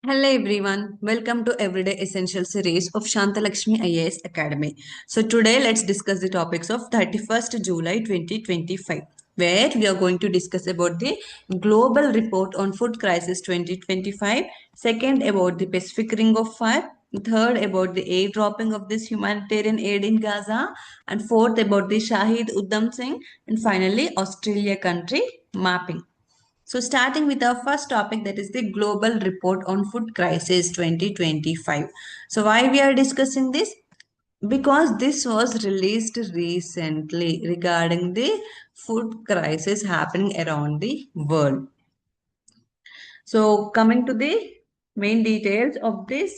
Hello everyone, welcome to Everyday Essential series of Shantha Lakshmi IAS Academy. So today let's discuss the topics of 31st July 2025, where we are going to discuss about the Global Report on Food Crisis 2025, second about the Pacific Ring of Fire, third about the airdropping of this humanitarian aid in Gaza, and fourth about the Shahid Udham Singh, and finally Australia country mapping. So starting with our first topic, that is the Global Report on Food Crisis 2025. So why we are discussing this? Because this was released recently regarding the food crisis happening around the world. So coming to the main details of this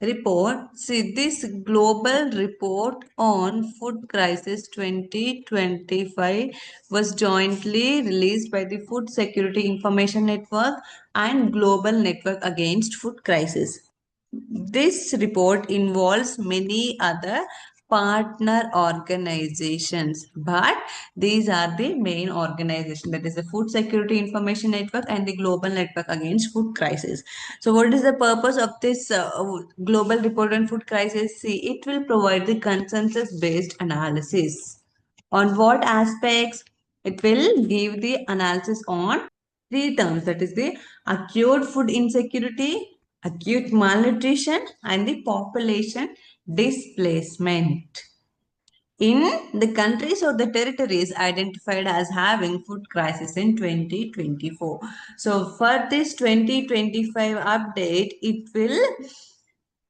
report, see this global report on food crisis 2025 was jointly released by the Food Security Information Network and Global Network Against Food Crisis. This report involves many other partner organizations, but these are the main organization, that is the Food Security Information Network and the Global Network Against Food Crisis. So what is the purpose of this global report on food crisis? See, it will provide the consensus based analysis. On what aspects? It will give the analysis on three terms, that is the acute food insecurity, acute malnutrition, and the population displacement in the countries or the territories identified as having food crisis in 2024. So for this 2025 update, it will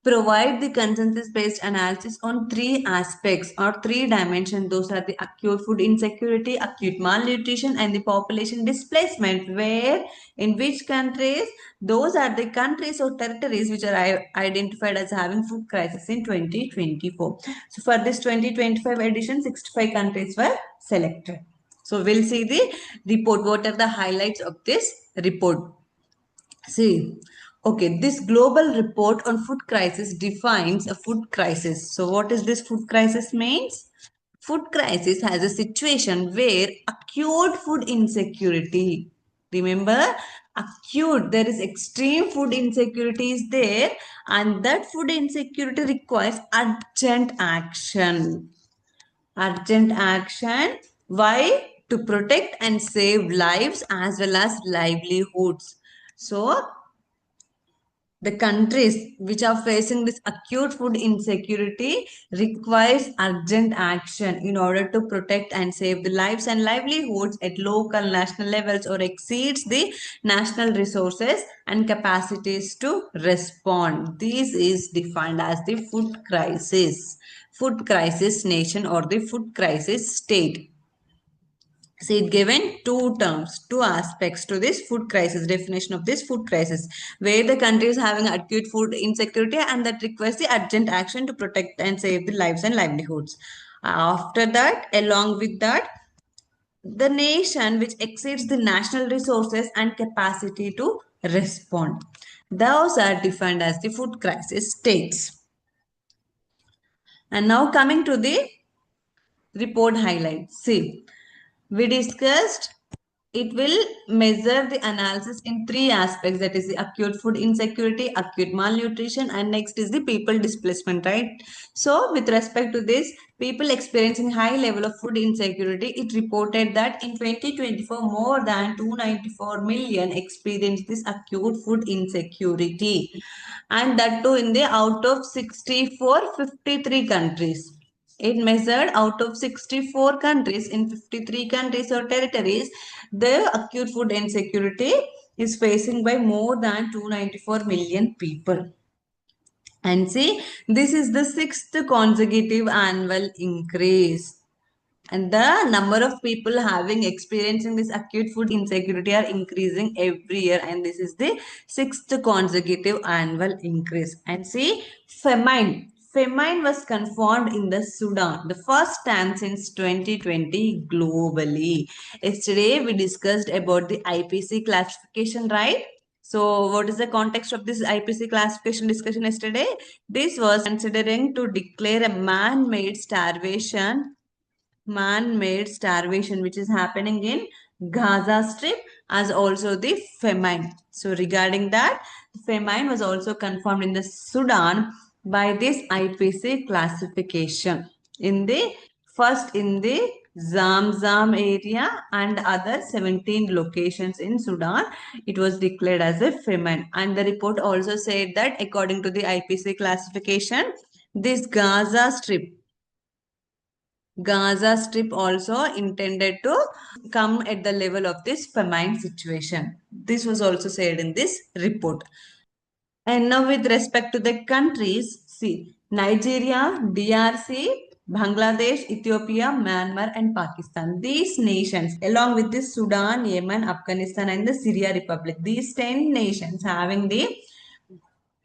provide the consensus-based analysis on three aspects or three dimensions. Those are the acute food insecurity, acute malnutrition, and the population displacement. Where, in which countries? Those are the countries or territories which are identified as having food crisis in 2024. So for this 2025 edition, 65 countries were selected. So we'll see the report. What are the highlights of this report? See, okay, this global report on food crisis defines a food crisis. So what is this food crisis means? Food crisis has a situation where acute food insecurity, remember, acute, there is extreme food insecurity is there, and that food insecurity requires urgent action. Urgent action. Why? To protect and save lives as well as livelihoods. So the countries which are facing this acute food insecurity requires urgent action in order to protect and save the lives and livelihoods at local, national levels, or exceeds the national resources and capacities to respond. This is defined as the food crisis nation or the food crisis state. See, it given two terms, two aspects to this food crisis, definition of this food crisis, where the country is having acute food insecurity and that requires the urgent action to protect and save the lives and livelihoods. After that, along with that, the nation which exceeds the national resources and capacity to respond. Those are defined as the food crisis states. And now coming to the report highlights. See, we discussed it will measure the analysis in three aspects, that is the acute food insecurity, acute malnutrition, and next is the people displacement, right? So with respect to this, people experiencing high level of food insecurity, it reported that in 2024 more than 294 million experienced this acute food insecurity, and that too in the out of 53 countries. It measured out of 64 countries in 53 countries or territories, the acute food insecurity is facing by more than 294 million people. And see, this is the sixth consecutive annual increase. And the number of people having experiencing this acute food insecurity are increasing every year. And this is the sixth consecutive annual increase. And see, famine. Famine was confirmed in the Sudan, the first time since 2020 globally. Yesterday, we discussed about the IPC classification, right? So, what is the context of this IPC classification discussion yesterday? This was considering to declare a man-made starvation which is happening in Gaza Strip as also the famine. So regarding that, famine was also confirmed in the Sudan by this IPC classification. In the first in the Zamzam area and other 17 locations in Sudan, it was declared as a famine. And the report also said that according to the IPC classification, this Gaza Strip also intended to come at the level of this famine situation. This was also said in this report. And now with respect to the countries, see, Nigeria, DRC, Bangladesh, Ethiopia, Myanmar and Pakistan. These nations, along with the Sudan, Yemen, Afghanistan and the Syria Republic, these 10 nations having the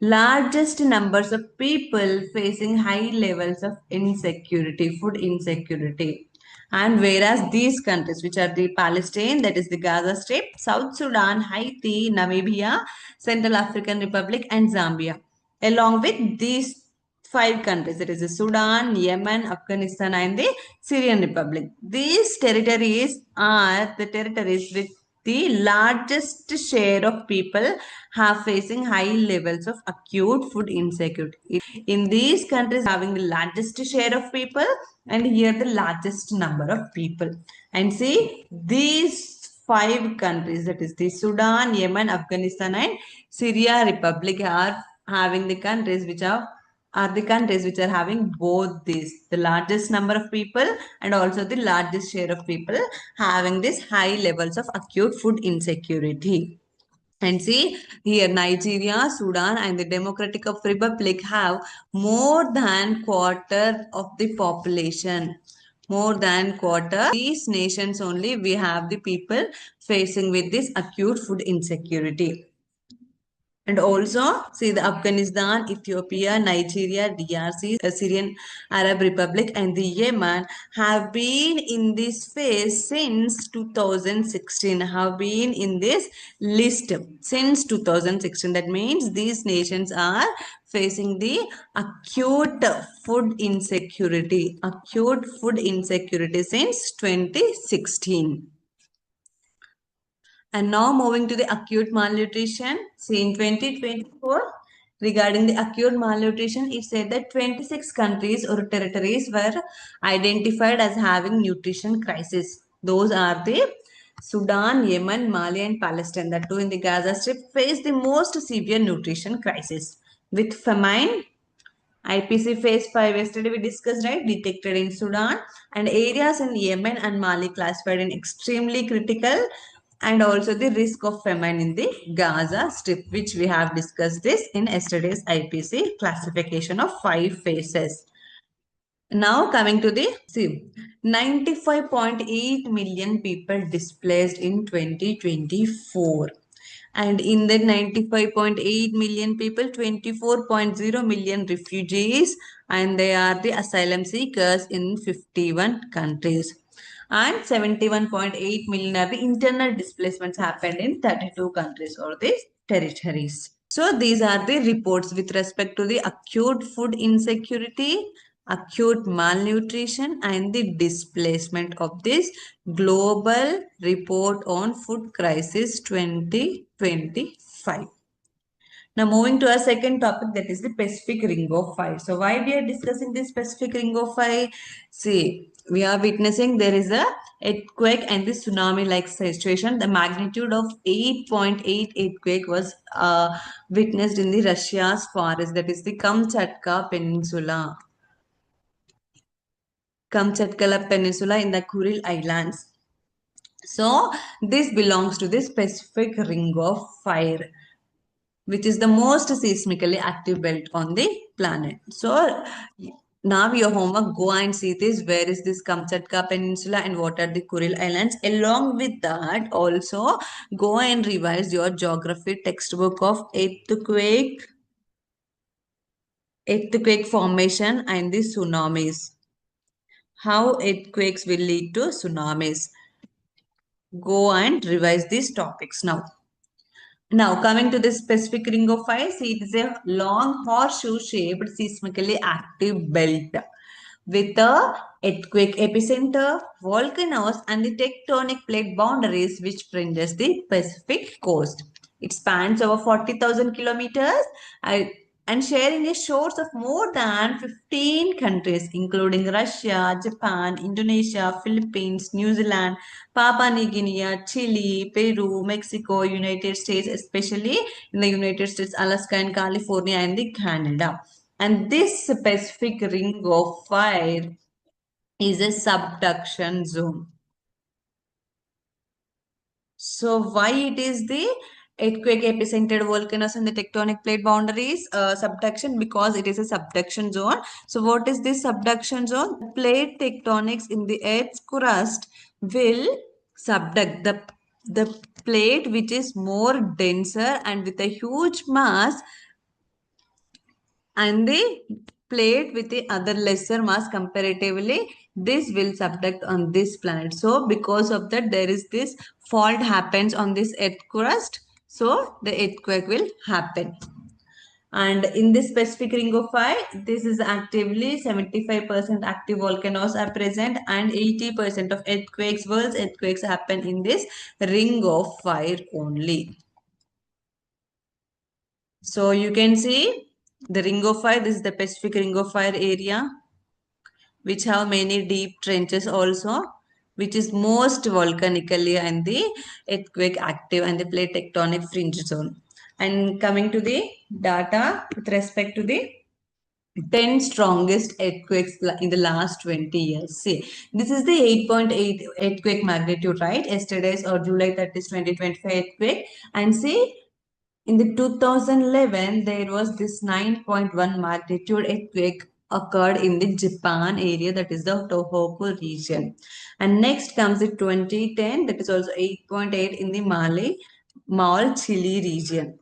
largest numbers of people facing high levels of insecurity, food insecurity. And whereas these countries, which are the Palestine, that is the Gaza Strip, South Sudan, Haiti, Namibia, Central African Republic, and Zambia, along with these 5 countries, that is the Sudan, Yemen, Afghanistan, and the Syrian Republic. These territories are the territories with the largest share of people have facing high levels of acute food insecurity. In these countries having the largest share of people and here the largest number of people. And see, these 5 countries, that is the Sudan, Yemen, Afghanistan and Syria Republic, are having the countries which are the countries which are having both these, the largest number of people and also the largest share of people having this high levels of acute food insecurity. And see, here Nigeria, Sudan and the Democratic of Republic have more than quarter of the population. More than quarter. These nations only we have the people facing with this acute food insecurity. And also, see the Afghanistan, Ethiopia, Nigeria, DRC, Syrian Arab Republic, and the Yemen have been in this phase since 2016. Have been in this list since 2016. That means these nations are facing the acute food insecurity. Acute food insecurity since 2016. And now moving to the acute malnutrition. See, in 2024, regarding the acute malnutrition, it said that 26 countries or territories were identified as having nutrition crisis. Those are the Sudan, Yemen, Mali and Palestine. The two in the Gaza Strip face the most severe nutrition crisis. With famine, IPC phase 5 yesterday we discussed, right, detected in Sudan, and areas in Yemen and Mali classified in extremely critical, and also the risk of famine in the Gaza Strip, which we have discussed this in yesterday's IPC classification of 5 phases. Now coming to the, see, 95.8 million people displaced in 2024. And in the 95.8 million people, 24.0 million refugees, and they are the asylum seekers in 51 countries. And 71.8 million are the internal displacements happened in 32 countries or the territories. So these are the reports with respect to the acute food insecurity, acute malnutrition and the displacement of this global report on food crisis 2025. Now moving to our second topic, that is the Pacific Ring of Fire. So why we are discussing this Pacific Ring of Fire? See, we are witnessing there is a earthquake and the tsunami like situation. The magnitude of 8.8 earthquake was witnessed in the Russia's forest, that is the Kamchatka Peninsula. Kamchatka Peninsula in the Kuril Islands. So this belongs to this Pacific Ring of Fire, which is the most seismically active belt on the planet. So now your homework, go and see this. Where is this Kamchatka Peninsula and what are the Kuril Islands? Along with that, also go and revise your geography textbook of earthquake formation and the tsunamis. How earthquakes will lead to tsunamis. Go and revise these topics now. Now coming to this Pacific Ring of Fire, see it is a long horseshoe-shaped seismically active belt with a earthquake epicenter, volcanoes and the tectonic plate boundaries which fringes the Pacific coast. It spans over 40,000 kilometers and sharing a shores of more than 15 countries, including Russia, Japan, Indonesia, Philippines, New Zealand, Papua New Guinea, Chile, Peru, Mexico, United States, especially in the United States, Alaska and California, and the Canada. And this specific ring of fire is a subduction zone. So why it is the earthquake epicenter volcanoes and the tectonic plate boundaries subduction? Because it is a subduction zone. So what is this subduction zone? Plate tectonics in the earth's crust will subduct the plate which is more denser and with a huge mass, and the plate with the other lesser mass comparatively, this will subduct on this planet. So because of that, there is this fault happens on this earth crust, so the earthquake will happen. And in this specific ring of fire, this is actively 75% active volcanoes are present, and 80% of earthquakes, world's earthquakes happen in this ring of fire only. So you can see the ring of fire, this is the Pacific ring of fire area, which have many deep trenches also, which is most volcanically and the earthquake active and the plate tectonic fringe zone. And coming to the data with respect to the 10 strongest earthquakes in the last 20 years. See, this is the 8.8 earthquake magnitude, right? Yesterday's or July 30th, 2025 earthquake. And see, in the 2011, there was this 9.1 magnitude earthquake occurred in the Japan area, that is the Tohoku region. And next comes the 2010, that is also 8.8 in the Mal, Chile region.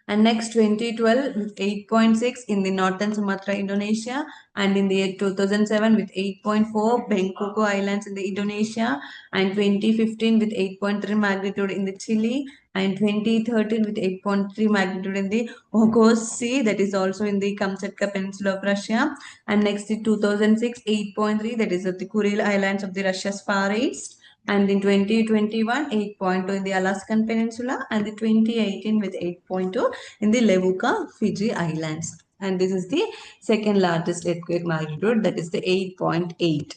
And next 2012 with 8.6 in the northern Sumatra, Indonesia, and in the year 2007 with 8.4 Bengkulu Islands in the Indonesia, and 2015 with 8.3 magnitude in the Chile, and 2013 with 8.3 magnitude in the Okhotsk Sea, that is also in the Kamchatka Peninsula of Russia, and next in 2006 8.3, that is at the Kuril Islands of the Russia's Far East, and in 2021 8.2 in the Alaskan Peninsula, and the 2018 with 8.2 in the Levuka, Fiji Islands. And this is the second largest earthquake magnitude, that is the 8.8.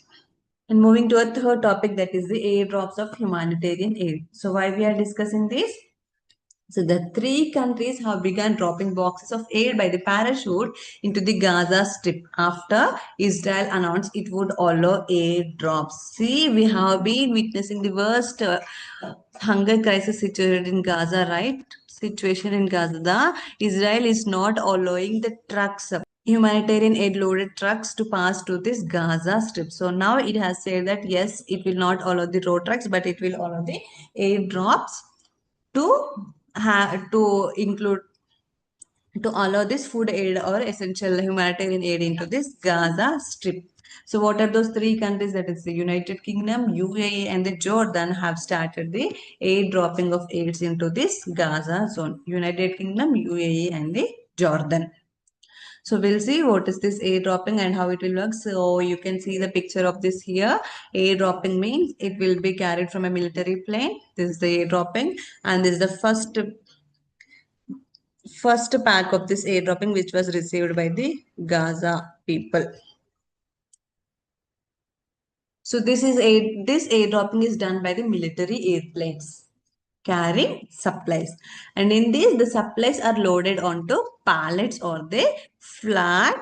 And moving to a third topic, that is the airdrops of humanitarian aid. So why we are discussing this? So the three countries have begun dropping boxes of aid by the parachute into the Gaza Strip after Israel announced it would allow aid drops. See, we have been witnessing the worst hunger crisis situated in Gaza, right? Situation in Gaza. Israel is not allowing the trucks, humanitarian aid loaded trucks, to pass to this Gaza Strip. So now it has said that yes, it will not allow the road trucks, but it will allow the aid drops to to include, to allow this food aid or essential humanitarian aid into this Gaza Strip. So what are those three countries? That is the United Kingdom, UAE, and the Jordan have started the aid dropping of aids into this Gaza zone. United Kingdom, UAE, and the Jordan. So we'll see what is this air dropping and how it will work. So you can see the picture of this here. Air dropping means it will be carried from a military plane. This is the air dropping, and this is the first pack of this air dropping which was received by the Gaza people. So this air dropping is done by the military airplanes carrying supplies, and in this the supplies are loaded onto pallets or the flat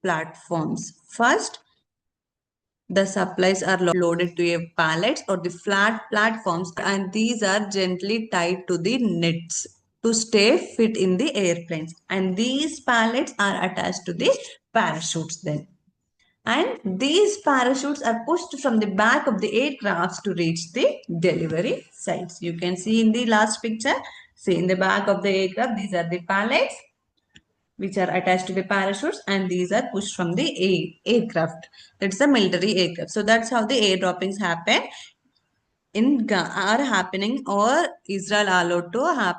platforms. First, the supplies are loaded to a pallets or the flat platforms, and these are gently tied to the nets to stay fit in the airplanes, and these pallets are attached to the parachutes then. And these parachutes are pushed from the back of the aircrafts to reach the delivery sites. You can see in the last picture, see in the back of the aircraft, these are the pallets which are attached to the parachutes, and these are pushed from the aircraft. That's the military aircraft. So that's how the air droppings happen are happening, or Israel allowed to have,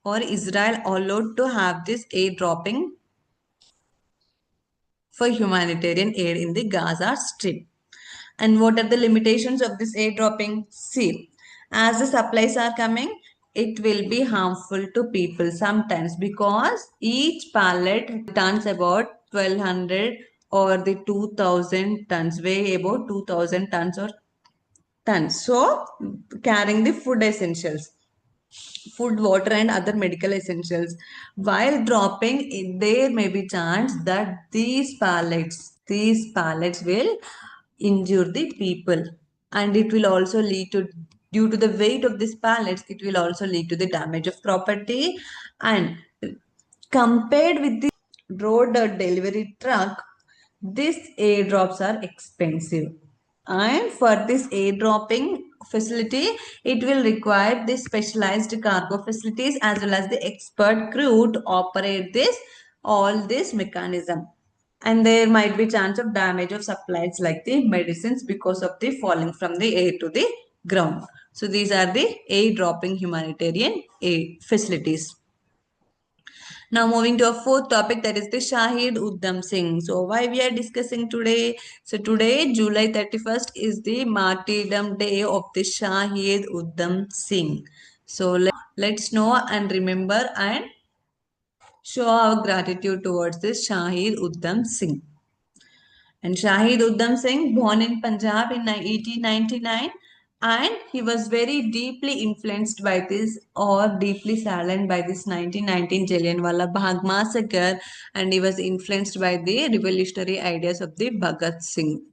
or Israel allowed to have this air dropping for humanitarian aid in the Gaza Strip. And what are the limitations of this air dropping? See, as the supplies are coming, it will be harmful to people sometimes because each pallet tons about 1200 or the 2000 tons, weigh about 2000 tons or tons. So carrying the food essentials, food, water, and other medical essentials. While dropping, there may be chance that these pallets will injure the people, and it will also lead to, due to the weight of these pallets, it will also lead to the damage of property. And compared with the road delivery truck, these airdrops are expensive. And for this airdropping facility, it will require the specialized cargo facilities as well as the expert crew to operate this all this mechanism. And there might be chance of damage of supplies like the medicines because of the falling from the air to the ground. So these are the airdropping humanitarian aid facilities. Now moving to a fourth topic, that is the Shahid Uddham Singh. So why we are discussing today? So today July 31st is the martyrdom day of the Shahid Uddham Singh. So let's know and remember and show our gratitude towards this Shahid Uddham Singh. And Shahid Uddham Singh, born in Punjab in 1899, and he was very deeply influenced by this or deeply saddened by this 1919 Jallianwala Bagh massacre, and he was influenced by the revolutionary ideas of the Bhagat Singh.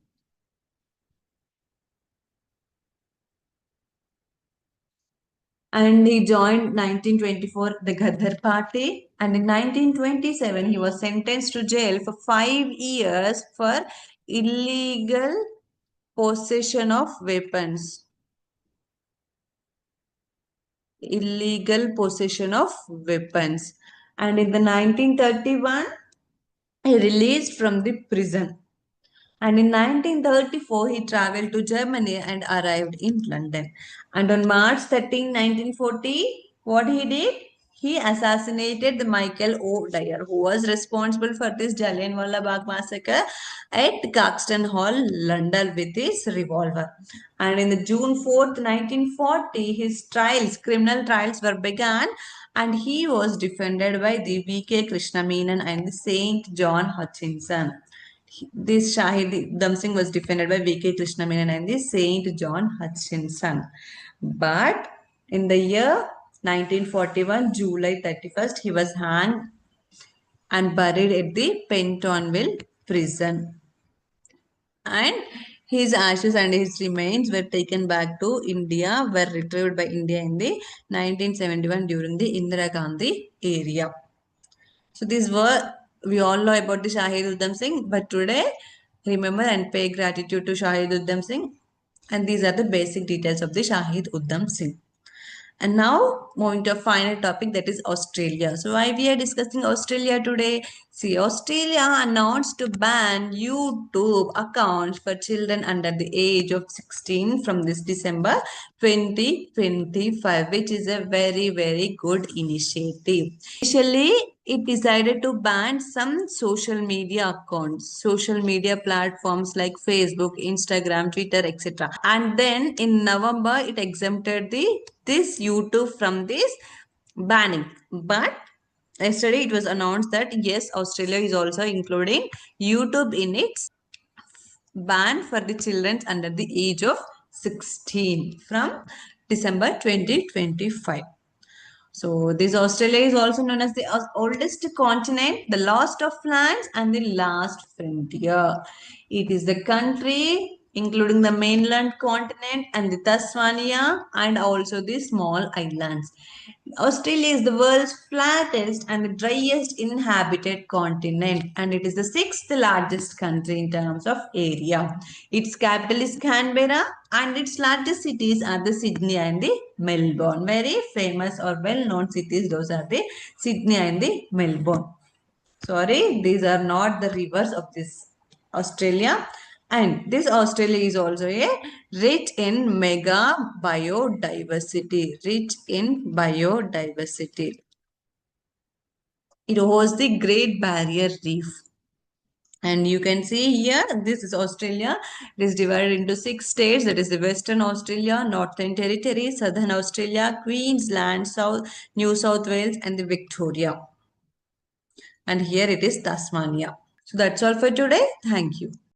And he joined 1924 the Ghadar party, and in 1927 he was sentenced to jail for 5 years for illegal possession of weapons. Illegal possession of weapons. And in the 1931, he released from the prison. And in 1934, he traveled to Germany and arrived in London. And on March 13, 1940, what he did? He assassinated the Michael O. Dyer, who was responsible for this Jallianwala Bagh massacre at Caxton Hall, London, with his revolver. And in the June 4th, 1940, his trials, criminal trials, were begun, and he was defended by the V.K. Krishnamenon and the Saint John Hutchinson. This Shahid Damsing was defended by V.K. Krishnamenon and the Saint John Hutchinson. But in the year 1941, July 31st, he was hanged and buried at the Pentonville prison. And his ashes and his remains were taken back to India, were retrieved by India in the 1971 during the Indira Gandhi area. So these were, we all know about the Shahid Uddham Singh, but today remember and pay gratitude to Shahid Uddham Singh. And these are the basic details of the Shahid Uddham Singh. And now moving to a final topic, that is Australia. So why we are discussing Australia today? See, Australia announced to ban YouTube accounts for children under the age of 16 from this December 2025, which is a very, very good initiative. Initially, it decided to ban some social media accounts, social media platforms like Facebook, Instagram, Twitter, etc. And then in November, it exempted this YouTube from this banning. But yesterday it was announced that yes, Australia is also including YouTube in its ban for the children under the age of 16 from December 2025. So this Australia is also known as the oldest continent, the last of lands and the last frontier. It is the country including the mainland continent and the Tasmania and also the small islands. Australia is the world's flattest and the driest inhabited continent, and it is the sixth largest country in terms of area. Its capital is Canberra and its largest cities are the Sydney and the Melbourne. Very famous or well-known cities, those are the Sydney and the Melbourne. Sorry, these are not the rivers of this Australia. And this Australia is also a rich in mega biodiversity. Rich in biodiversity. It hosts the Great Barrier Reef. And you can see here, this is Australia. It is divided into 6 states. That is the Western Australia, Northern Territory, Southern Australia, Queensland, New South Wales, and the Victoria. And here it is Tasmania. So that's all for today. Thank you.